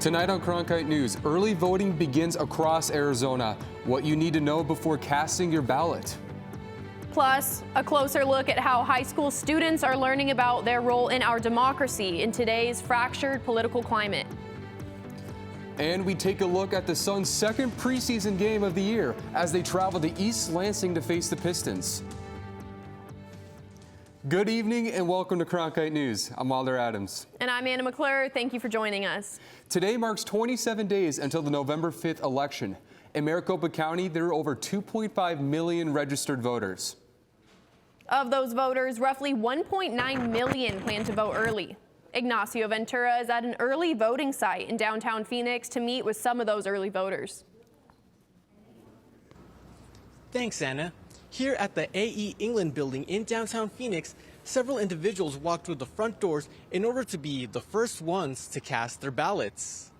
Tonight on Cronkite News, early voting begins across Arizona. What you need to know before casting your ballot. Plus, a closer look at how high school students are learning about their role in our democracy in today's fractured political climate. And we take a look at the Suns' second preseason game of the year as they travel to East Lansing to face the Pistons. Good evening and welcome to Cronkite News. I'm Wilder Adams. And I'm Anna McClure. Thank you for joining us. Today marks 27 days until the November 5th election. In Maricopa County, there are over 2.5 million registered voters. Of those voters, roughly 1.9 million plan to vote early. Ignacio Ventura is at an early voting site in downtown Phoenix to meet with some of those early voters. Thanks, Anna. Here at the AE England building in downtown Phoenix, several individuals walked through the front doors in order to be the first ones to cast their ballots.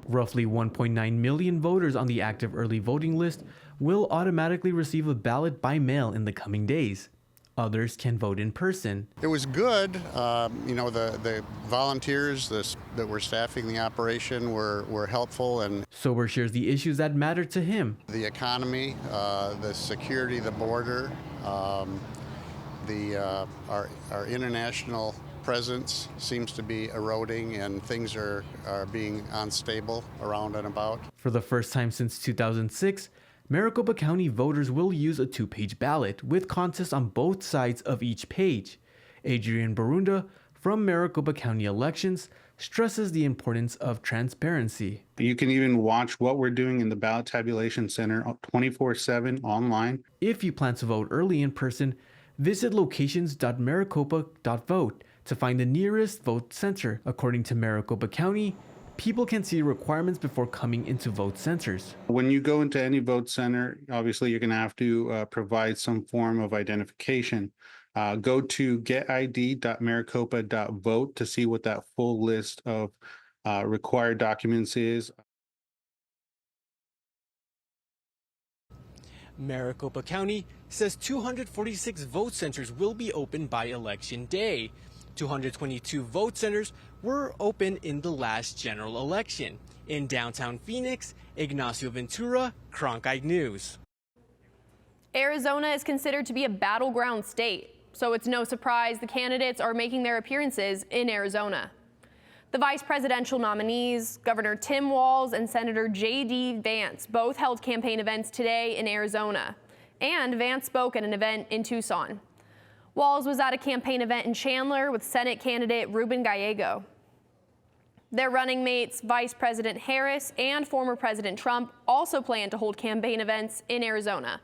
Roughly 1.9 million voters on the active early voting list will automatically receive a ballot by mail in the coming days. Others can vote in person. It was good. The volunteers that were staffing the operation were helpful. And Sober shares the issues that matter to him. the economy, the security, the border, our international presence seems to be eroding, and things are being unstable around and about. For the first time since 2006, Maricopa County voters will use a two-page ballot with contests on both sides of each page. Adrian Barunda from Maricopa County Elections stresses the importance of transparency. You can even watch what we're doing in the ballot tabulation center 24/7 online. If you plan to vote early in person, visit locations.maricopa.vote to find the nearest vote center. According to Maricopa County, people can see requirements before coming into vote centers. When you go into any vote center, obviously you're going to have to provide some form of identification. Go to getid.maricopa.vote to see what that full list of required documents is. Maricopa County says 246 vote centers will be open by Election Day. 222 vote centers were open in the last general election. In downtown Phoenix, Ignacio Ventura, Cronkite News. Arizona is considered to be a battleground state, so it's no surprise the candidates are making their appearances in Arizona. The vice presidential nominees, Governor Tim Walz and Senator J.D. Vance, both held campaign events today in Arizona, and Vance spoke at an event in Tucson. Walz was at a campaign event in Chandler with Senate candidate Ruben Gallego. Their running mates, Vice President Harris and former President Trump, also plan to hold campaign events in Arizona.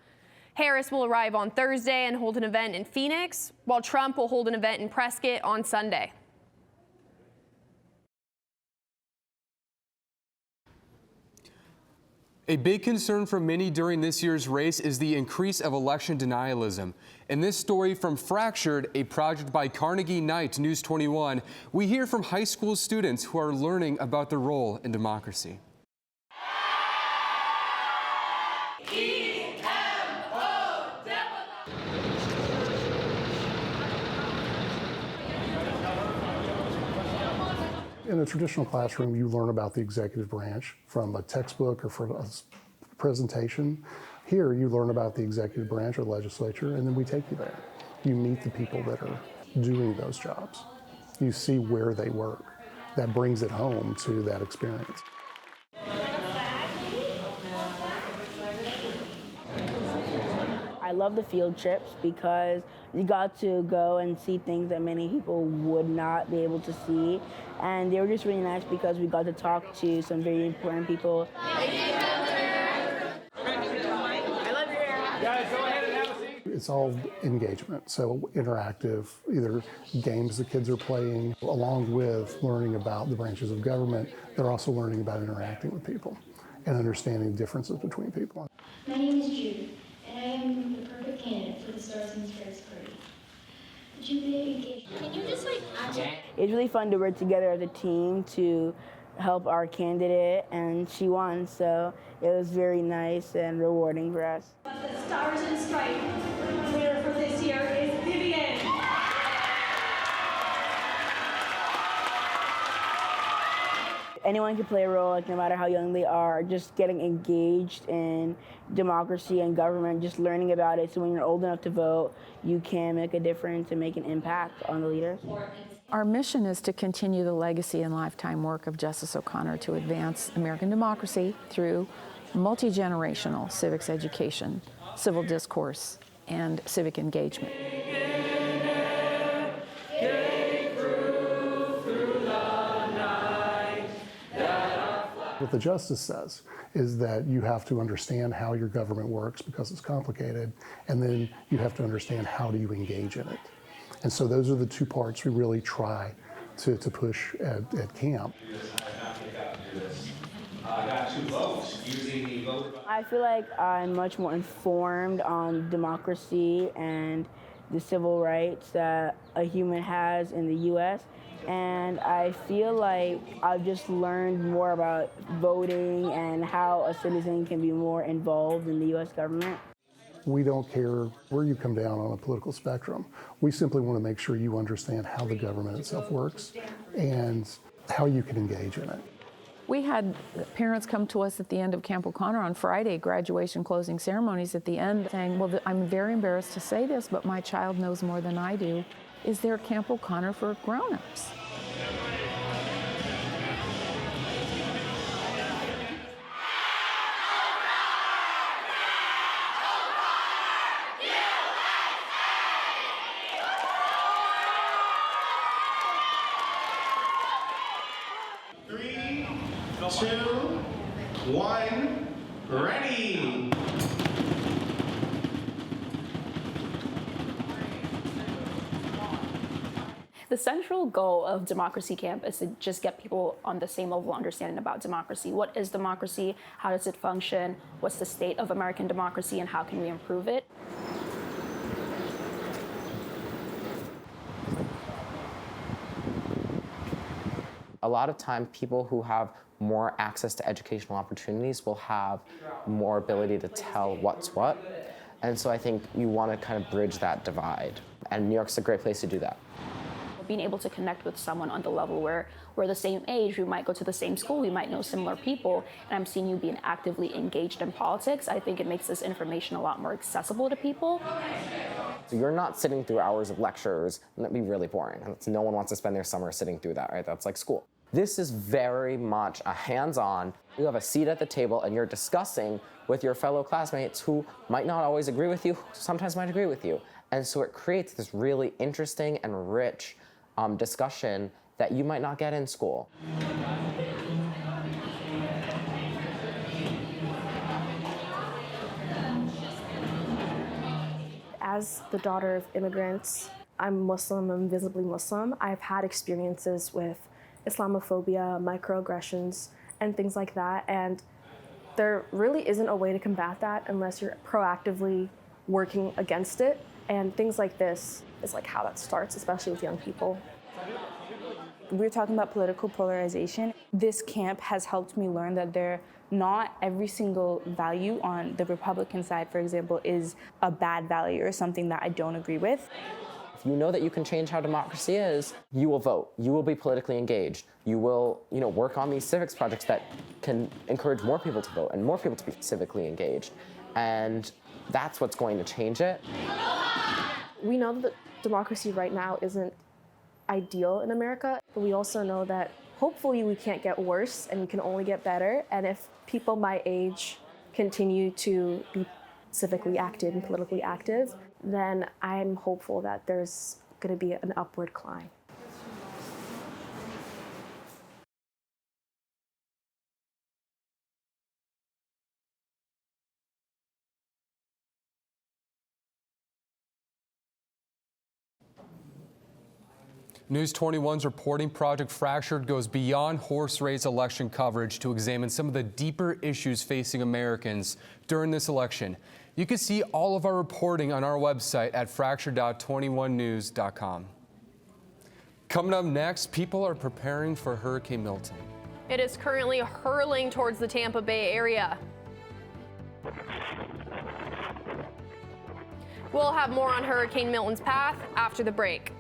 Harris will arrive on Thursday and hold an event in Phoenix, while Trump will hold an event in Prescott on Sunday. A big concern for many during this year's race is the increase of election denialism. In this story from Fractured, a project by Carnegie Knight News 21, we hear from high school students who are learning about their role in democracy. In a traditional classroom, you learn about the executive branch from a textbook or from a presentation. Here, you learn about the executive branch or legislature, and then we take you there. You meet the people that are doing those jobs. You see where they work. That brings it home to that experience. I love the field trips because you got to go and see things that many people would not be able to see. And they were just really nice because we got to talk to some very important people. It's all engagement, so interactive, either games the kids are playing, along with learning about the branches of government. They're also learning about interacting with people and understanding differences between people. My name is Jude, and I am the perfect candidate for the Stars and Stripes party. Would you be engaged? Can you just It's really fun to work together as a team to help our candidate, and she won, so it was very nice and rewarding for us. The Stars and Stripes winner for this year is Vivian. Anyone can play a role, like no matter how young they are, just getting engaged in democracy and government, just learning about it. So when you're old enough to vote, you can make a difference and make an impact on the leaders. Our mission is to continue the legacy and lifetime work of Justice O'Connor to advance American democracy through multi-generational civics education, civil discourse, and civic engagement. What the justice says is that you have to understand how your government works because it's complicated, and then you have to understand how do you engage in it. And so those are the two parts we really try to push at camp. I feel like I'm much more informed on democracy and the civil rights that a human has in the U.S. And I feel like I've just learned more about voting and how a citizen can be more involved in the U.S. government. We don't care where you come down on a political spectrum. We simply want to make sure you understand how the government itself works and how you can engage in it. We had parents come to us at the end of Camp O'Connor on Friday, graduation closing ceremonies at the end, saying, well, I'm very embarrassed to say this, but my child knows more than I do. Is there Camp O'Connor for grown-ups? Three, 2, 1, ready! The central goal of Democracy Camp is to just get people on the same level of understanding about democracy. What is democracy? How does it function? What's the state of American democracy and how can we improve it? A lot of time, people who have more access to educational opportunities will have more ability to tell what's what. And so I think you want to kind of bridge that divide. And New York's a great place to do that. Being able to connect with someone on the level where we're the same age, we might go to the same school, we might know similar people, and I'm seeing you being actively engaged in politics, I think it makes this information a lot more accessible to people. So you're not sitting through hours of lectures, and that'd be really boring. No one wants to spend their summer sitting through that, right? That's like school. This is very much a hands-on, you have a seat at the table and you're discussing with your fellow classmates who might not always agree with you, sometimes might agree with you. And so it creates this really interesting and rich discussion that you might not get in school. As the daughter of immigrants, I'm Muslim, I'm visibly Muslim. I've had experiences with Islamophobia, microaggressions, and things like that. And there really isn't a way to combat that unless you're proactively working against it. And things like this is like how that starts, especially with young people. We're talking about political polarization. This camp has helped me learn that not every single value on the Republican side, for example, is a bad value or something that I don't agree with. If you know that you can change how democracy is, you will vote. You will be politically engaged. You will, work on these civics projects that can encourage more people to vote and more people to be civically engaged. And that's what's going to change it. We know that democracy right now isn't ideal in America, but we also know that hopefully we can't get worse and we can only get better. And if people my age continue to be civically active and politically active, then I'm hopeful that there's going to be an upward climb. News 21's reporting Project Fractured goes beyond horse race election coverage to examine some of the deeper issues facing Americans during this election. You can see all of our reporting on our website at fractured.21news.com. Coming up next, people are preparing for Hurricane Milton. It is currently hurling towards the Tampa Bay area. We'll have more on Hurricane Milton's path after the break.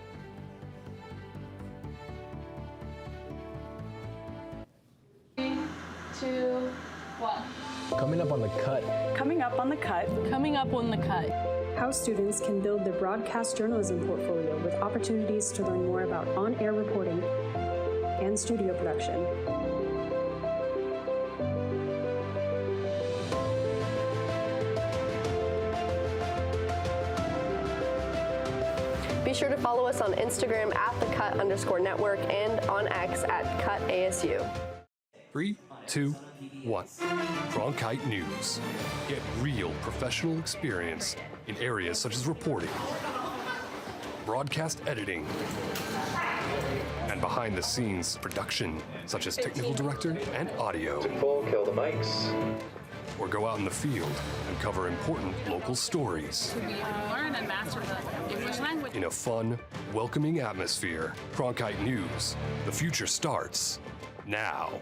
2, 1. Coming up on the cut. Coming up on the cut. Coming up on the cut. How students can build their broadcast journalism portfolio with opportunities to learn more about on-air reporting and studio production. Be sure to follow us on Instagram at @thecut_network and on X at @CutASU. 3, 2, 1. Cronkite News. Get real professional experience in areas such as reporting, broadcast editing, and behind-the-scenes production, such as technical director and audio. Kill the mics. Or go out in the field and cover important local stories. To be able to learn and master the English language. In a fun, welcoming atmosphere. Cronkite News. The future starts now.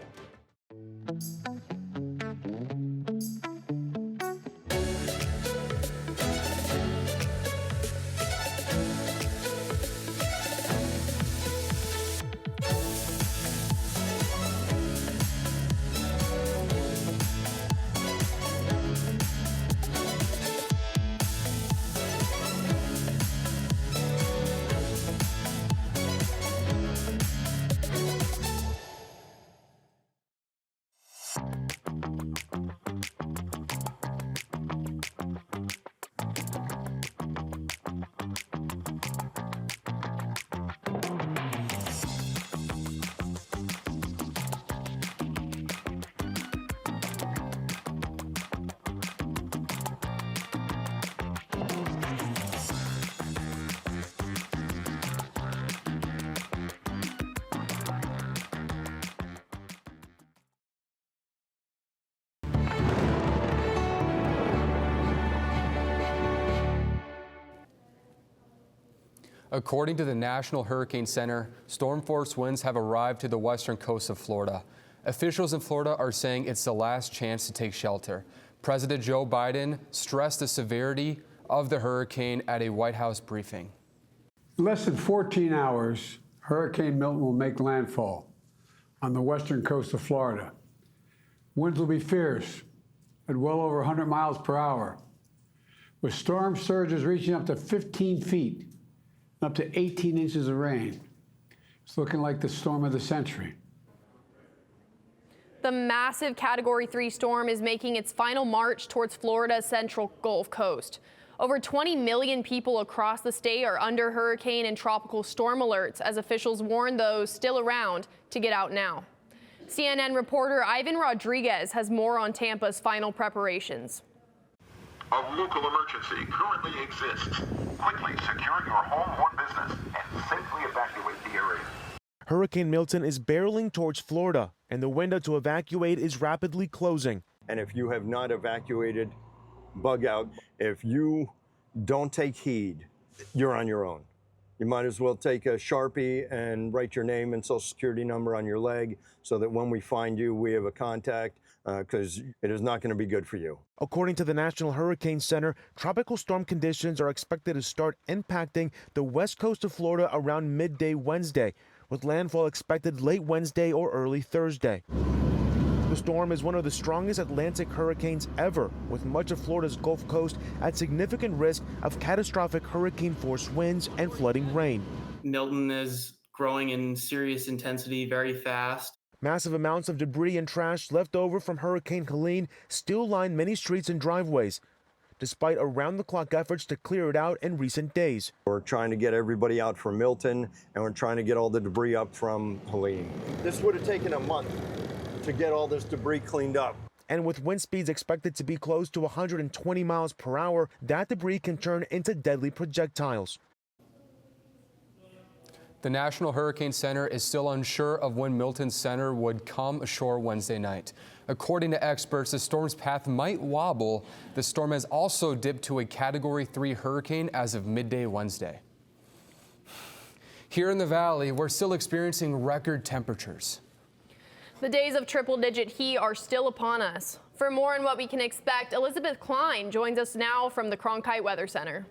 According to the National Hurricane Center, storm force winds have arrived to the western coast of Florida. Officials in Florida are saying it's the last chance to take shelter. President Joe Biden stressed the severity of the hurricane at a White House briefing. In less than 14 hours, Hurricane Milton will make landfall on the western coast of Florida. Winds will be fierce at well over 100 miles per hour, with storm surges reaching up to 15 feet and up to 18 inches of rain. It's looking like the storm of the century. The massive Category 3 storm is making its final march towards Florida's central Gulf Coast. Over 20 million people across the state are under hurricane and tropical storm alerts as officials warn those still around to get out now. CNN reporter Ivan Rodriguez has more on Tampa's final preparations. A local emergency currently exists. Quickly secure your home or business and safely evacuate the area. Hurricane Milton is barreling towards Florida, and the window to evacuate is rapidly closing. And if you have not evacuated, bug out. If you don't take heed, you're on your own. You might as well take a Sharpie and write your name and social security number on your leg so that when we find you, we have a contact, because it is not going to be good for you. According to the National Hurricane Center, tropical storm conditions are expected to start impacting the west coast of Florida around midday Wednesday, with landfall expected late Wednesday or early Thursday. The storm is one of the strongest Atlantic hurricanes ever, with much of Florida's Gulf Coast at significant risk of catastrophic hurricane-force winds and flooding rain. Milton is growing in serious intensity very fast. Massive amounts of debris and trash left over from Hurricane Helene still line many streets and driveways, despite around-the-clock efforts to clear it out in recent days. We're trying to get everybody out from Milton, and we're trying to get all the debris up from Helene. This would have taken a month to get all this debris cleaned up. And with wind speeds expected to be close to 120 miles per hour, that debris can turn into deadly projectiles. The National Hurricane Center is still unsure of when Milton's center would come ashore Wednesday night. According to experts, the storm's path might wobble. The storm has also dipped to a Category 3 hurricane as of midday Wednesday. Here in the valley, we're still experiencing record temperatures. The days of triple-digit heat are still upon us. For more on what we can expect, Elizabeth Klein joins us now from the Cronkite Weather Center.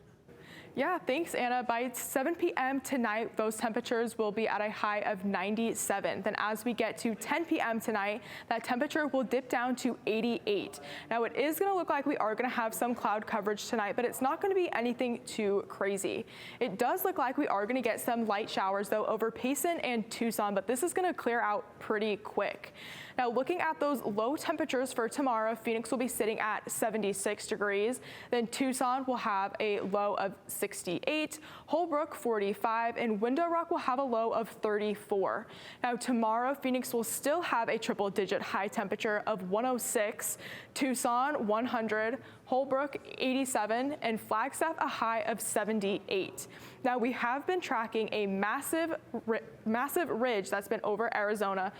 Yeah, thanks, Anna. By 7 p.m. tonight, those temperatures will be at a high of 97. Then as we get to 10 p.m. tonight, that temperature will dip down to 88. Now, it is going to look like we are going to have some cloud coverage tonight, but it's not going to be anything too crazy. It does look like we are going to get some light showers, though, over Payson and Tucson, but this is going to clear out pretty quick. Now, looking at those low temperatures for tomorrow, Phoenix will be sitting at 76 degrees. Then Tucson will have a low of 68, Holbrook 45, and Window Rock will have a low of 34. Now, tomorrow, Phoenix will still have a triple-digit high temperature of 106, Tucson 100, Holbrook 87, and Flagstaff a high of 78. Now, we have been tracking a massive ridge that's been over Arizona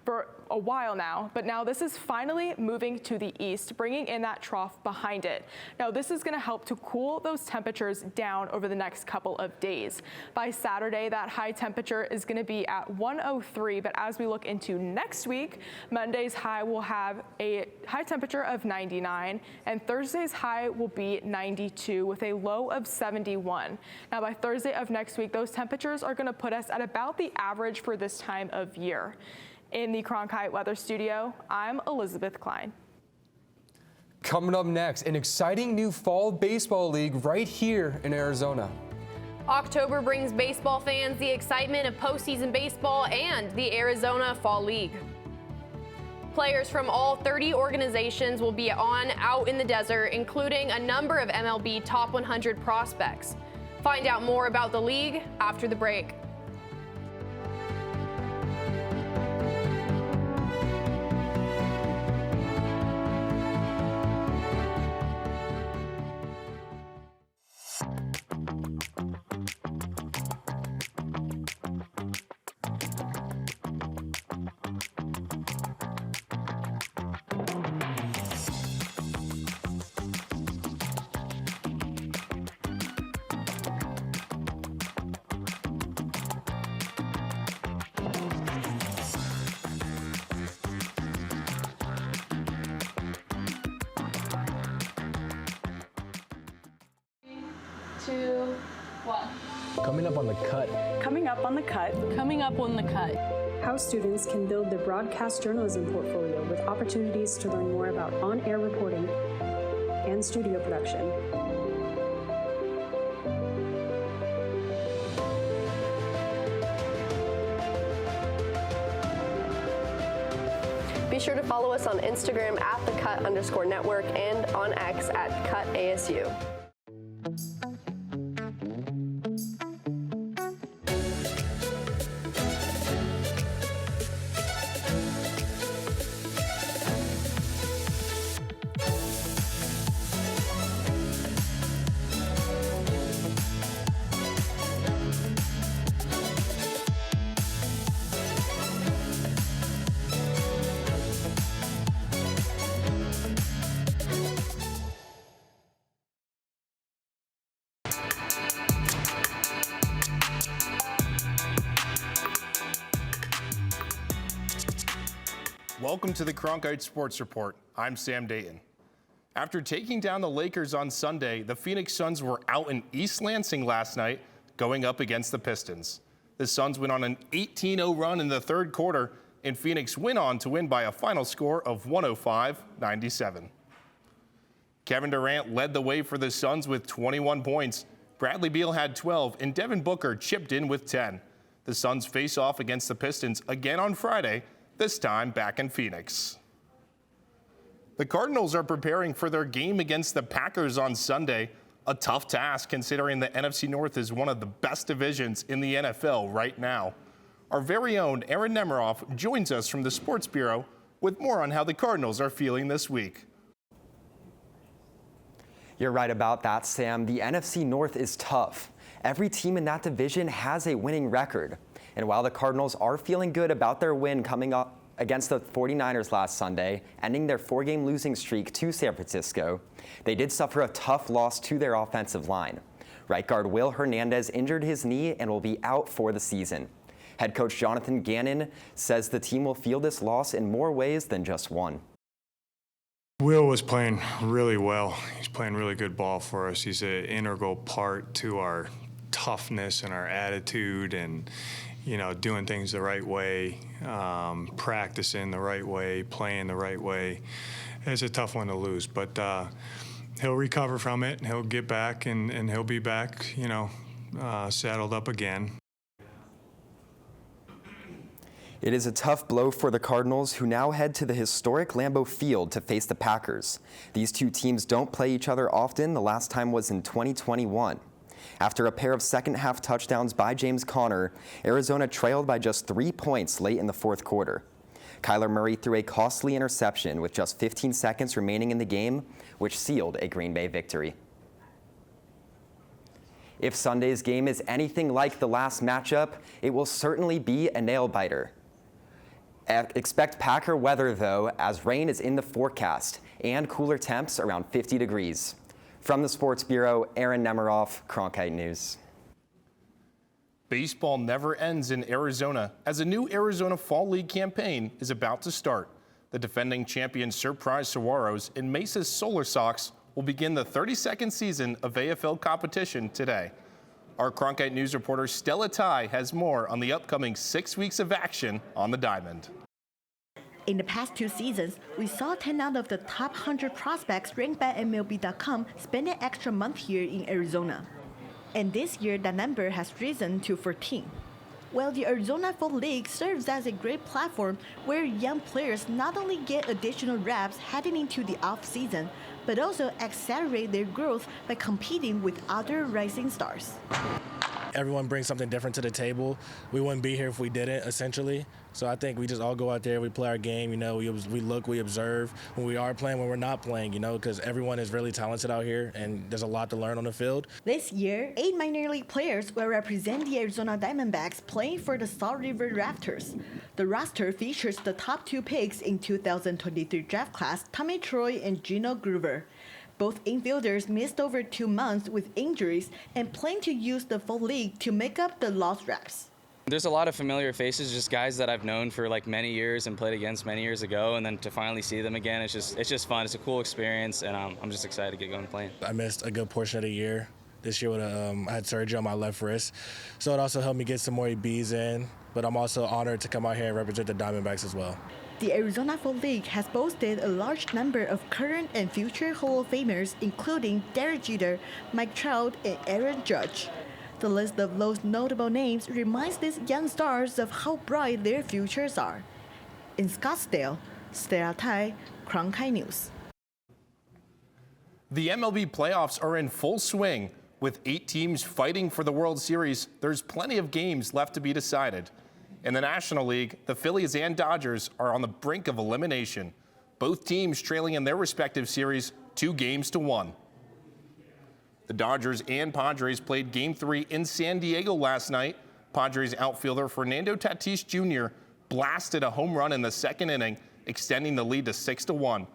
for a while now, but now this is finally moving to the east, bringing in that trough behind it. Now, this is going to help to cool those temperatures down over the next couple of days. By Saturday, that high temperature is going to be at 103, but as we look into next week, Monday's high will have a high temperature of 99, and Thursday's high will be 92 with a low of 71. Now, by Thursday of next week, those temperatures are going to put us at about the average for this time of year. In the Cronkite Weather Studio, I'm Elizabeth Klein. Coming up next, an exciting new fall baseball league right here in Arizona. October brings baseball fans the excitement of postseason baseball and the Arizona Fall League. Players from all 30 organizations will be out in the desert, including a number of MLB Top 100 prospects. Find out more about the league after the break. Two, one. Coming up on the cut. Coming up on the cut. Coming up on the cut. How students can build their broadcast journalism portfolio with opportunities to learn more about on-air reporting and studio production. Be sure to follow us on Instagram at @thecut_network and on X at @CutASU. Welcome to the Cronkite Sports Report. I'm Sam Dayton. After taking down the Lakers on Sunday, the Phoenix Suns were out in East Lansing last night going up against the Pistons. The Suns went on an 18-0 run in the third quarter, and Phoenix went on to win by a final score of 105-97. Kevin Durant led the way for the Suns with 21 points. Bradley Beal had 12, and Devin Booker chipped in with 10. The Suns face off against the Pistons again on Friday, this time back in Phoenix. The Cardinals are preparing for their game against the Packers on Sunday, a tough task considering the NFC North is one of the best divisions in the NFL right now. Our very own Aaron Nemiroff joins us from the Sports Bureau with more on how the Cardinals are feeling this week. You're right about that, Sam. The NFC North is tough. Every team in that division has a winning record. And while the Cardinals are feeling good about their win coming up against the 49ers last Sunday, ending their 4-game losing streak to San Francisco, they did suffer a tough loss to their offensive line. Right guard Will Hernandez injured his knee and will be out for the season. Head coach Jonathan Gannon says the team will feel this loss in more ways than just one. Will was playing really well. He's playing really good ball for us. He's an integral part to our toughness and our attitude and, doing things the right way, practicing the right way, playing the right way. It's a tough one to lose, but he'll recover from it. He'll get back, and he'll be back, saddled up again. It is a tough blow for the Cardinals, who now head to the historic Lambeau Field to face the Packers. These two teams don't play each other often. The last time was in 2021. After a pair of second-half touchdowns by James Conner, Arizona trailed by just 3 points late in the fourth quarter. Kyler Murray threw a costly interception with just 15 seconds remaining in the game, which sealed a Green Bay victory. If Sunday's game is anything like the last matchup, it will certainly be a nail-biter. Expect Packer weather, though, as rain is in the forecast and cooler temps around 50 degrees. From the Sports Bureau, Aaron Nemiroff, Cronkite News. Baseball never ends in Arizona as a new Arizona Fall League campaign is about to start. The defending champion Surprise Saguaros and Mesa's Solar Sox will begin the 32nd season of AFL competition today. Our Cronkite News reporter Stella Tai has more on the upcoming 6 weeks of action on the diamond. In the past 2 seasons, we saw 10 out of the top 100 prospects ranked by MLB.com spend an extra month here in Arizona. And this year, that number has risen to 14. Well, the Arizona Fall League serves as a great platform where young players not only get additional reps heading into the off-season, but also accelerate their growth by competing with other rising stars. Everyone brings something different to the table. We wouldn't be here if we didn't, essentially. So I think we just all go out there, we play our game, we look, we observe when we are playing, when we're not playing, because everyone is really talented out here and there's a lot to learn on the field. This year, 8 minor league players will represent the Arizona Diamondbacks playing for the Salt River Raptors. The roster features the top 2 picks in 2023 draft class, Tommy Troy and Gino Groover. Both infielders missed over 2 months with injuries and plan to use the Fall League to make up the lost reps. There's a lot of familiar faces, just guys that I've known for many years and played against many years ago, and then to finally see them again, it's just fun. It's a cool experience, and I'm just excited to get going playing. I missed a good portion of the year. This year I had surgery on my left wrist, so it also helped me get some more EBs in, but I'm also honored to come out here and represent the Diamondbacks as well. The Arizona Fall League has boasted a large number of current and future Hall of Famers, including Derek Jeter, Mike Trout, and Aaron Judge. The list of those notable names reminds these young stars of how bright their futures are. In Scottsdale, Stella Tai, Cronkite News. The MLB playoffs are in full swing. With 8 teams fighting for the World Series, there's plenty of games left to be decided. In the National League, the Phillies and Dodgers are on the brink of elimination. Both teams trailing in their respective series 2-1. The Dodgers and Padres played Game 3 in San Diego last night. Padres outfielder Fernando Tatis Jr. blasted a home run in the second inning, extending the lead to 6-1.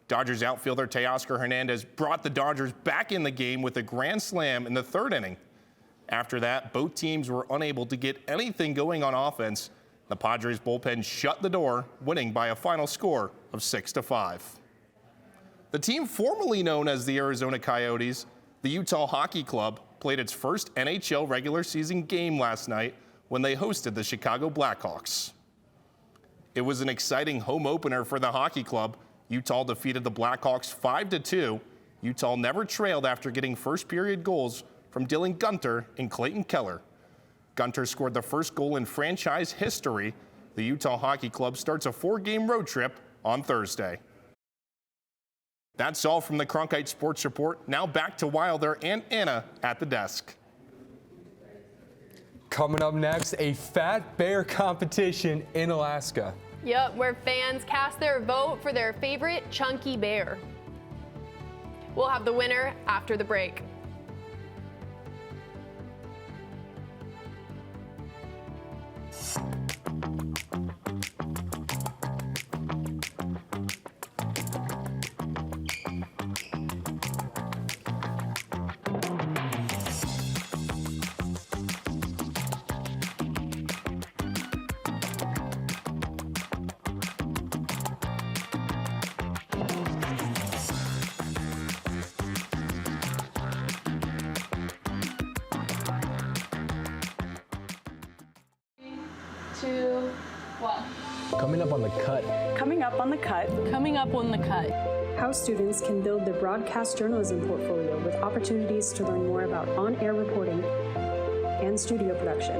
Dodgers outfielder Teoscar Hernandez brought the Dodgers back in the game with a grand slam in the third inning. After that, both teams were unable to get anything going on offense. The Padres bullpen shut the door, winning by a final score of 6-5. The team formerly known as the Arizona Coyotes, the Utah Hockey Club, played its first NHL regular season game last night when they hosted the Chicago Blackhawks. It was an exciting home opener for the hockey club. Utah defeated the Blackhawks 5-2. Utah never trailed after getting first period goals from Dylan Gunter and Clayton Keller. Gunter scored the first goal in franchise history. The Utah Hockey Club starts a 4-game road trip on Thursday. That's all from the Cronkite Sports Report. Now back to Wilder and Anna at the desk. Coming up next, a fat bear competition in Alaska. Yep, where fans cast their vote for their favorite chunky bear. We'll have the winner after the break. 2, 1. Coming up on the cut. Coming up on the cut. Coming up on the cut. How students can build their broadcast journalism portfolio with opportunities to learn more about on-air reporting and studio production.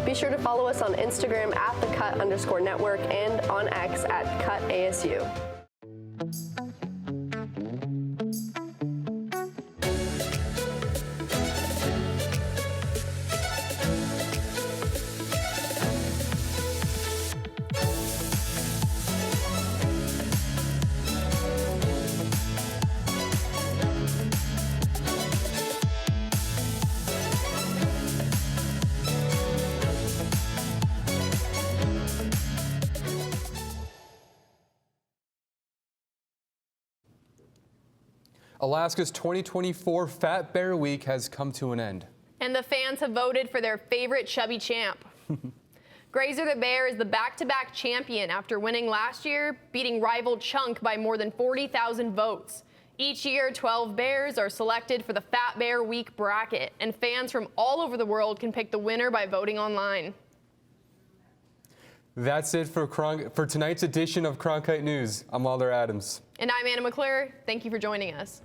Be sure to follow us on Instagram at @thecut_network and on X at @CutASU. Alaska's 2024 Fat Bear Week has come to an end. And the fans have voted for their favorite chubby champ. Grazer the Bear is the back-to-back champion after winning last year, beating rival Chunk by more than 40,000 votes. Each year, 12 bears are selected for the Fat Bear Week bracket, and fans from all over the world can pick the winner by voting online. That's it for tonight's edition of Cronkite News. I'm Wilder Adams. And I'm Anna McClure. Thank you for joining us.